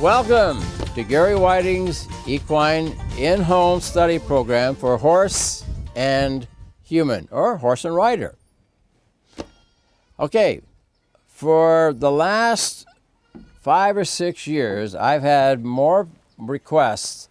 Welcome to Geary Whiting's Equine In-Home Study Program for Horse and Human, or Horse and Rider. Okay, for the last 5 or 6 years, I've had more requests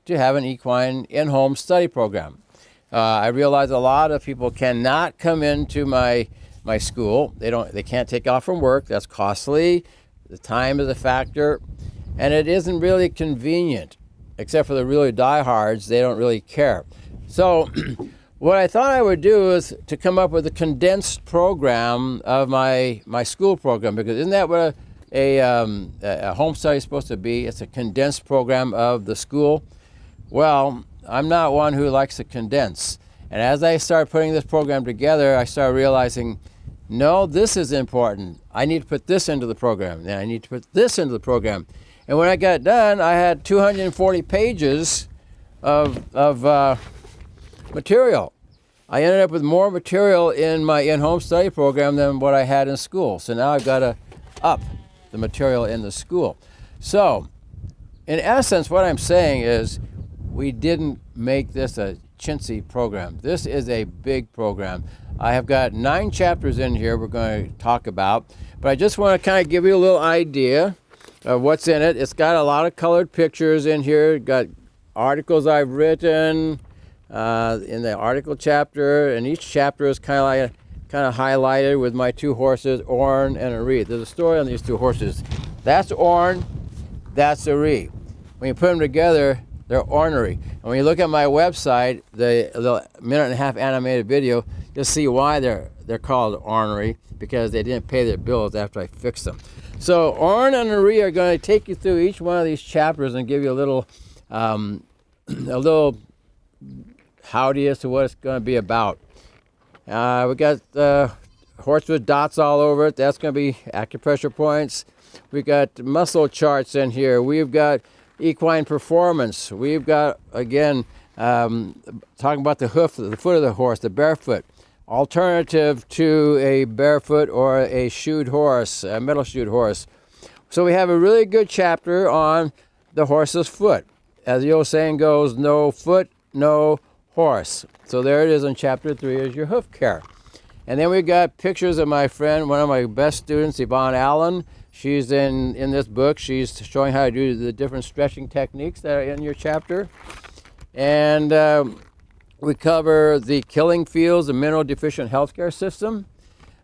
to have an equine in-home study program. I realize a lot of people cannot come into my school. They can't take off from work. That's costly. The time is a factor, and it isn't really convenient, except for the really diehards. They don't really care. So what I thought I would do is to come up with a condensed program of my school program, because isn't that what a home study is supposed to be? It's a condensed program of the school. Well, I'm not one who likes to condense. And as I started putting this program together, I started realizing, no, this is important. I need to put this into the program. And I need to put this into the program. And when I got done, I had 240 pages of material. I ended up with more material in my in-home study program than what I had in school. So now I've got to up the material in the school. So, in essence, what I'm saying is we didn't make this a chintzy program. This is a big program. I have got 9 chapters in here we're going to talk about, but I just want to kind of give you a little idea of what's in it. It's got a lot of colored pictures in here. Got articles I've written in the article chapter, and each chapter is kind of highlighted with my 2 horses, Orn and Ari. There's a story on these 2 horses. That's Orn, that's Ari. When you put them together, they're ornery. And when you look at my website, the minute-and-a-half animated video, you'll see why they're called ornery, because they didn't pay their bills after I fixed them. So Orn and Ari are going to take you through each one of these chapters and give you a little howdy as to what it's going to be about. We got horse with dots all over it. That's going to be acupressure points. We got muscle charts in here. We've got equine performance. We've got, again, talking about the foot of the horse, the barefoot. Alternative to a barefoot or a shoed horse, a metal shoed horse. So we have a really good chapter on the horse's foot. As the old saying goes, no foot, no horse. So there it is in chapter 3 is your hoof care. And then we got pictures of my friend, one of my best students, Yvonne Allen. She's in this book. She's showing how to do the different stretching techniques that are in your chapter. And we cover the killing fields, the mineral deficient healthcare system.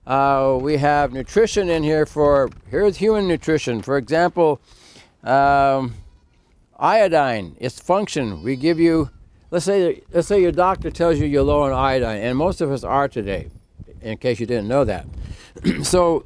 We have nutrition in here here's human nutrition. For example, iodine, its function. We give you, let's say your doctor tells you you're low on iodine, and most of us are today, in case you didn't know that. So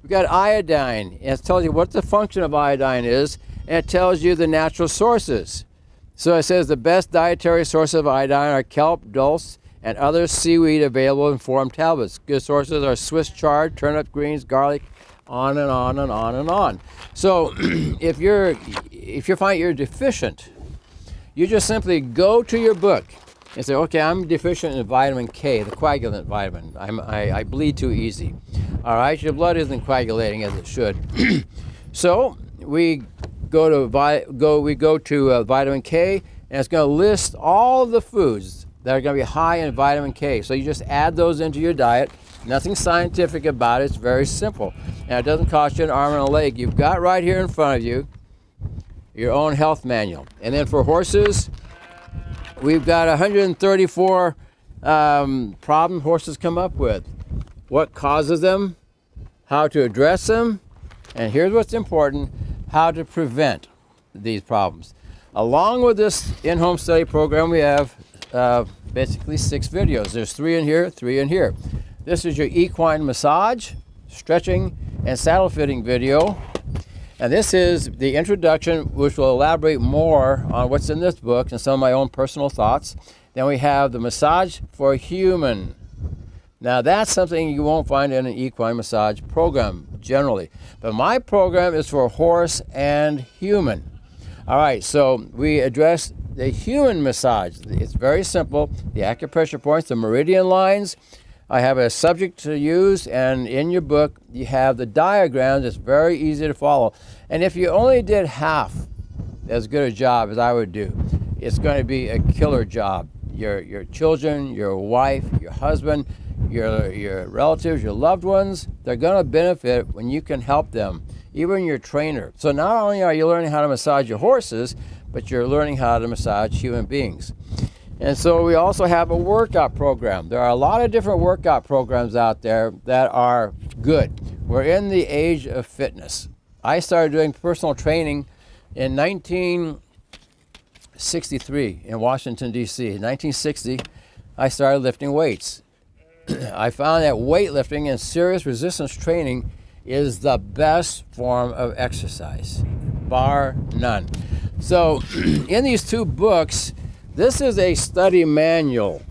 we've got iodine. It tells you what the function of iodine is, and it tells you the natural sources. So it says the best dietary source of iodine are kelp, dulse, and other seaweed available in form tablets. Good sources are Swiss chard, turnip greens, garlic, on and on and on and on. So if you find you're deficient, you just simply go to your book and say, okay, I'm deficient in vitamin K, the coagulant vitamin. I bleed too easy. All right, your blood isn't coagulating as it should. So we go to vitamin K, and it's going to list all the foods that are going to be high in vitamin K. So you just add those into your diet. Nothing scientific about it. It's very simple. And it doesn't cost you an arm and a leg. You've got right here in front of you your own health manual. And then for horses, we've got 134 problems horses come up with. What causes them, how to address them, and here's what's important, how to prevent these problems. Along with this in-home study program, we have basically 6 videos. There's 3 in here, 3 in here. This is your equine massage, stretching, and saddle fitting video. And this is the introduction, which will elaborate more on what's in this book and some of my own personal thoughts. Then we have the massage for human. Now that's something you won't find in an equine massage program generally. But my program is for horse and human. All right, so we address the human massage. It's very simple. The acupressure points, the meridian lines, I have a subject to use, and in your book you have the diagrams. It's very easy to follow. And if you only did half as good a job as I would do, it's going to be a killer job. Your children, your wife, your husband, your relatives, your loved ones, they're going to benefit when you can help them, even your trainer. So not only are you learning how to massage your horses, but you're learning how to massage human beings. And so we also have a workout program. There are a lot of different workout programs out there that are good. We're in the age of fitness. I started doing personal training in 1963 in Washington, D.C. In 1960, I started lifting weights. I found that weightlifting and serious resistance training is the best form of exercise, bar none. So in these two books, this is a study manual.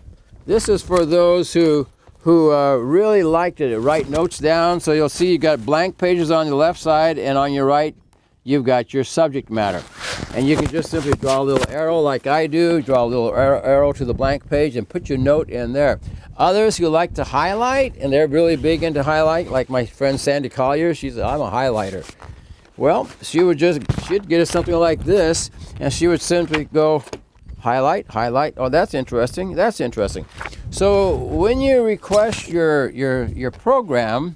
This is for those who really like to write notes down. So you'll see you got blank pages on the left side, and on your right, you've got your subject matter. And you can just simply draw a little arrow like I do, draw a little arrow to the blank page and put your note in there. Others who like to highlight, and they're really big into highlight, like my friend Sandy Collier, I'm a highlighter. Well, she'd get us something like this, and she would simply go, highlight, highlight. Oh, that's interesting. That's interesting. So when you request your program,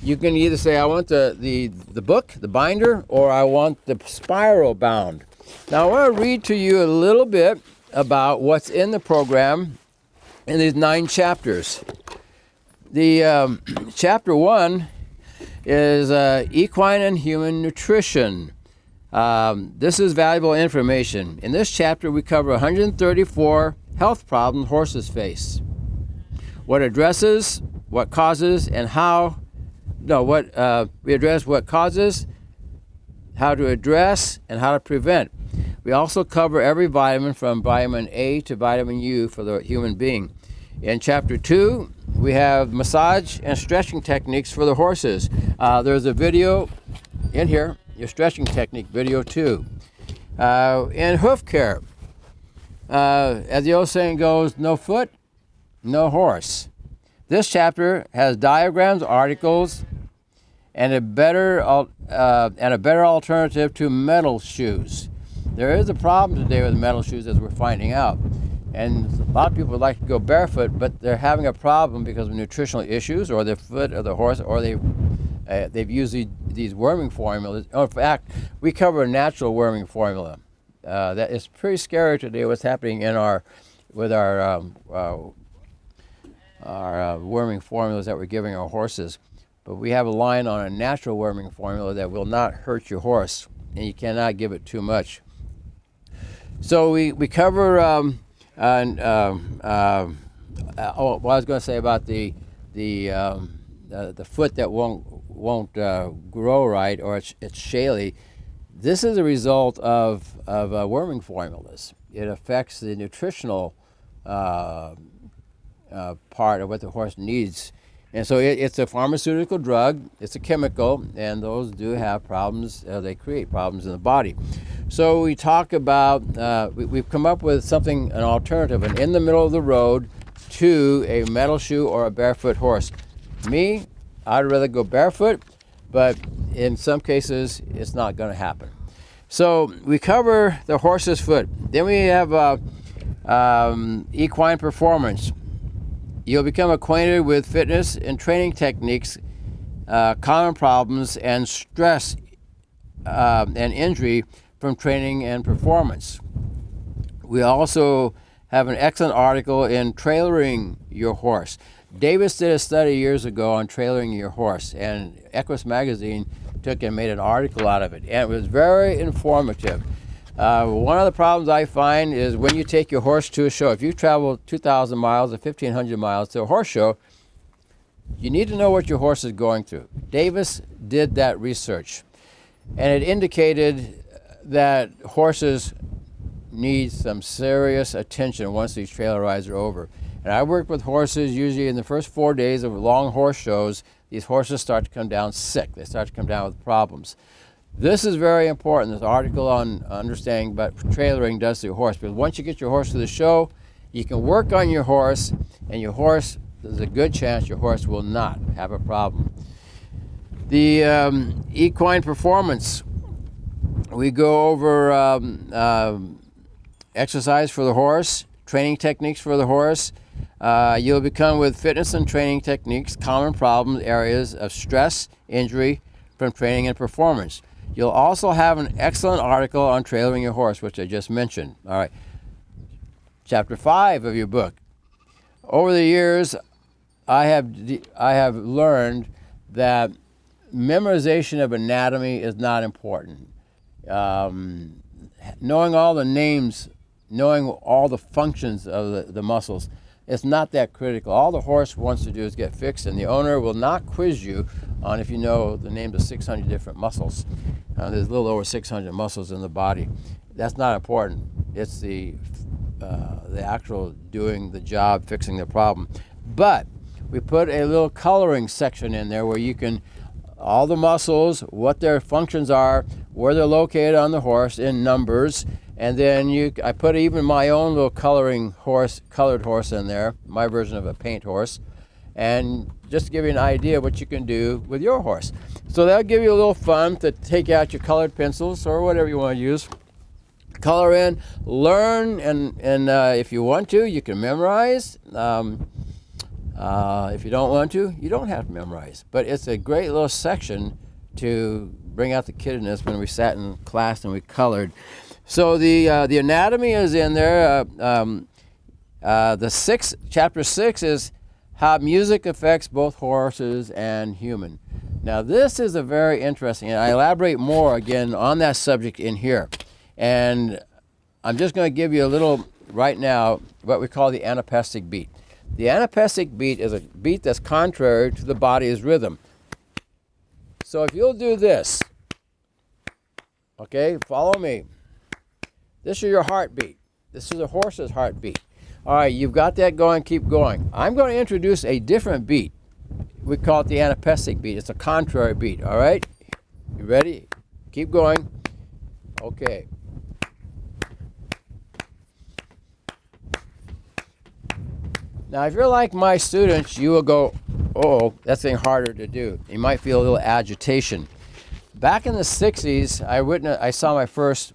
you can either say, I want the book, the binder, or I want the spiral bound. Now I want to read to you a little bit about what's in the program in these 9 chapters. The chapter 1 is equine and human nutrition. This is valuable information. In this chapter, we cover 134 health problems horses face. What addresses, what causes, and how. We address what causes, how to address, and how to prevent. We also cover every vitamin from vitamin A to vitamin U for the human being. In chapter 2, we have massage and stretching techniques for the horses. There's a video in here, your stretching technique, video 2. In hoof care, as the old saying goes, no foot, no horse. This chapter has diagrams, articles, and a better alternative to metal shoes. There is a problem today with metal shoes, as we're finding out. And a lot of people would like to go barefoot, but they're having a problem because of nutritional issues, or the foot of the horse, or they've used these worming formulas. Oh, in fact, we cover a natural worming formula. That is pretty scary today. What's happening with our worming formulas that we're giving our horses. But we have a line on a natural worming formula that will not hurt your horse, and you cannot give it too much. So we cover. What I was going to say about the foot that won't grow right, or it's shaly. This is a result of worming formulas. It affects the nutritional part of what the horse needs. And so it's a pharmaceutical drug, it's a chemical, and those do have problems, they create problems in the body. So we talk about, we've come up with an alternative, an in the middle of the road to a metal shoe or a barefoot horse. Me, I'd rather go barefoot, but in some cases, it's not going to happen. So we cover the horse's foot. Then we have equine performance. You'll become acquainted with fitness and training techniques, common problems, and stress and injury from training and performance. We also have an excellent article in trailering your horse. Davis did a study years ago on trailering your horse, and Equus Magazine took and made an article out of it, and it was very informative. One of the problems I find is when you take your horse to a show, if you travel 2,000 miles or 1,500 miles to a horse show, you need to know what your horse is going through. Davis did that research, and it indicated that horses need some serious attention once these trailer rides are over. And I work with horses usually in the first 4 days of long horse shows. These horses start to come down sick. They start to come down with problems. This is very important, this article on understanding what trailering does to your horse. Because once you get your horse to the show, you can work on your horse, and your horse there's a good chance your horse will not have a problem. The equine performance, we go over exercise for the horse, training techniques for the horse. You'll become with fitness and training techniques, common problem areas of stress, injury from training and performance. You'll also have an excellent article on trailering your horse, which I just mentioned. All right. Chapter 5 of your book. Over the years, I have learned that memorization of anatomy is not important. Knowing all the names, knowing all the functions of the muscles, it's not that critical. All the horse wants to do is get fixed, and the owner will not quiz you on if you know the names of 600 different muscles. There's a little over 600 muscles in the body. That's not important. It's the actual doing the job, fixing the problem. But we put a little coloring section in there where you can, all the muscles, what their functions are, where they're located on the horse in numbers, and then I put even my own little colored horse in there, my version of a paint horse, and just to give you an idea of what you can do with your horse. So that'll give you a little fun to take out your colored pencils or whatever you want to use. Color in, learn, and if you want to, you can memorize. If you don't want to, you don't have to memorize. But it's a great little section to bring out the kid in us when we sat in class and we colored. So the anatomy is in there. Chapter 6 is how music affects both horses and human. Now this is a very interesting, and I elaborate more again on that subject in here. And I'm just going to give you a little, right now, what we call the anapestic beat. The anapestic beat is a beat that's contrary to the body's rhythm. So if you'll do this, okay, follow me. This is your heartbeat. This is a horse's heartbeat. All right, you've got that going, keep going. I'm going to introduce a different beat. We call it the anapestic beat. It's a contrary beat, all right? You ready? Keep going. Okay. Now, if you're like my students, you will go, oh, that's getting harder to do. You might feel a little agitation. Back in the 60s, I saw my first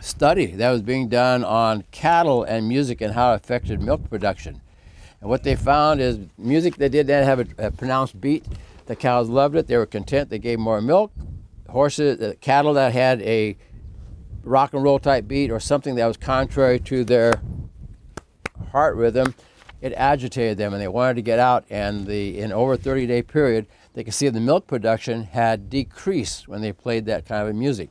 study that was being done on cattle and music and how it affected milk production. And what they found is music that did not have a pronounced beat, the cows loved it, they were content, they gave more milk. Cattle that had a rock and roll type beat or something that was contrary to their heart rhythm, it agitated them and they wanted to get out, and in over a 30-day period, they could see the milk production had decreased when they played that kind of music.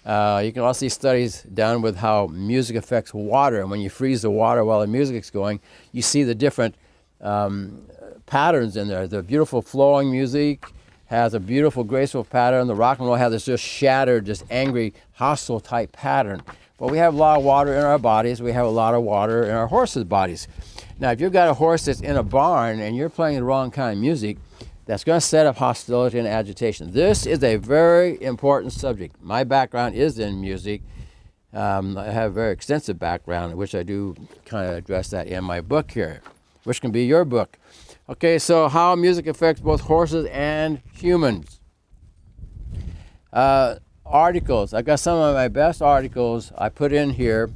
You can also see studies done with how music affects water, and when you freeze the water while the music's going, you see the different patterns in there. The beautiful flowing music has a beautiful, graceful pattern. The rock and roll has this just shattered, just angry, hostile type pattern. But we have a lot of water in our bodies. We have a lot of water in our horses' bodies. Now, if you've got a horse that's in a barn and you're playing the wrong kind of music, that's going to set up hostility and agitation. This is a very important subject. My background is in music. I have a very extensive background, in which I do kind of address that in my book here, which can be your book. Okay, so how music affects both horses and humans. Articles. I've got some of my best articles I put in here,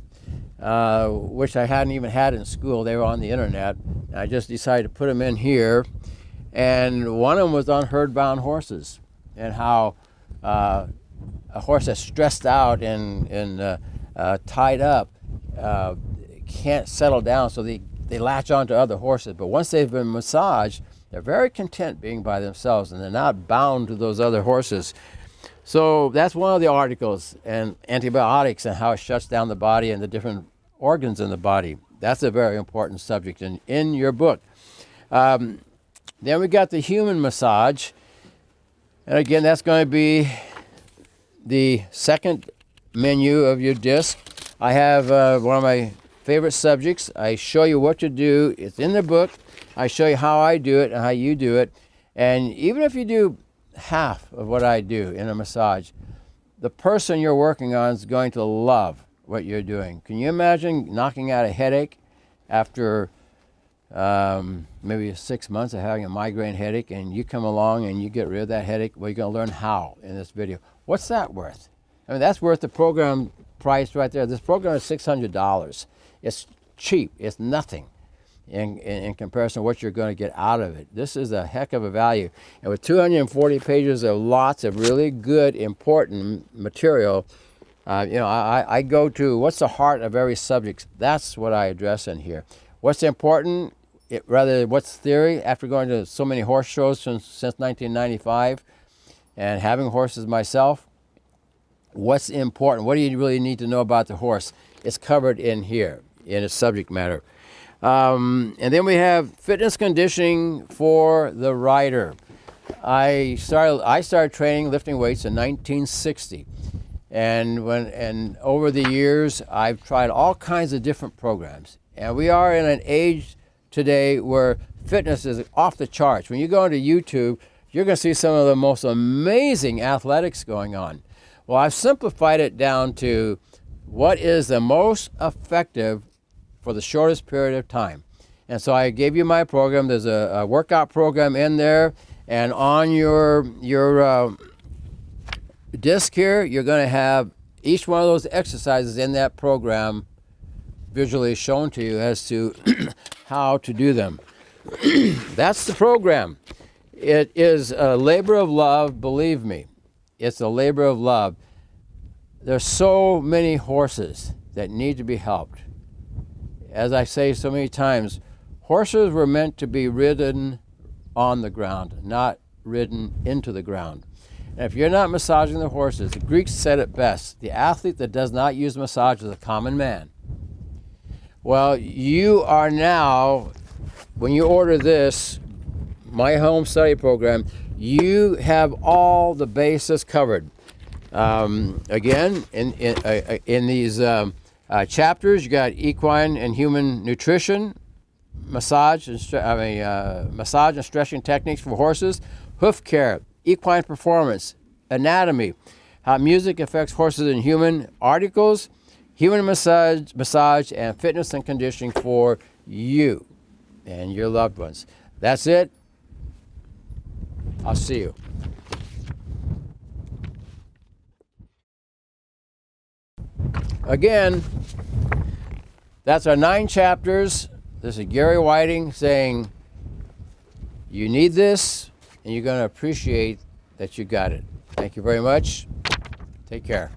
which I hadn't even had in school. They were on the internet. I just decided to put them in here. And one of them was on herd-bound horses and how a horse that's stressed out and tied up can't settle down, so they latch on to other horses. But once they've been massaged, they're very content being by themselves and they're not bound to those other horses. So that's one of the articles, and antibiotics and how it shuts down the body and the different organs in the body. That's a very important subject in your book. Then we got the human massage. And again, that's going to be the second menu of your disc. I have one of my favorite subjects. I show you what to do. It's in the book. I show you how I do it and how you do it. And even if you do half of what I do in a massage, the person you're working on is going to love what you're doing. Can you imagine knocking out a headache after maybe 6 months of having a migraine headache, and you come along and you get rid of that headache? Well, you're going to learn how in this video. What's that worth? I mean, that's worth the program price right there. This program is $600. It's cheap. It's nothing in comparison to what you're going to get out of it. This is a heck of a value. And with 240 pages of lots of really good, important material, I go to what's the heart of every subject. That's what I address in here. What's important, rather what's theory, after going to so many horse shows since 1995 and having horses myself, what's important? What do you really need to know about the horse? It's covered in here, in its subject matter. And then we have fitness conditioning for the rider. I started training lifting weights in 1960, and over the years I've tried all kinds of different programs. And we are in an age today where fitness is off the charts. When you go into YouTube, you're going to see some of the most amazing athletics going on. Well, I've simplified it down to what is the most effective for the shortest period of time. And so I gave you my program. There's a workout program in there, and on your disc here, you're going to have each one of those exercises in that program visually shown to you as to how to do them. That's the program. It is a labor of love, believe me. It's a labor of love. There's so many horses that need to be helped. As I say so many times, horses were meant to be ridden on the ground, not ridden into the ground. And if you're not massaging the horses, the Greeks said it best: the athlete that does not use massage is a common man. Well, you are now, when you order this, my home study program, you have all the bases covered. Again, in these chapters, you got equine and human nutrition, massage and stretching techniques for horses, hoof care, equine performance, anatomy, how music affects horses and human, articles, human massage, and fitness and conditioning for you and your loved ones. That's it. I'll see you. Again, that's our 9 chapters. This is Geary Whiting saying, you need this, and you're going to appreciate that you got it. Thank you very much. Take care.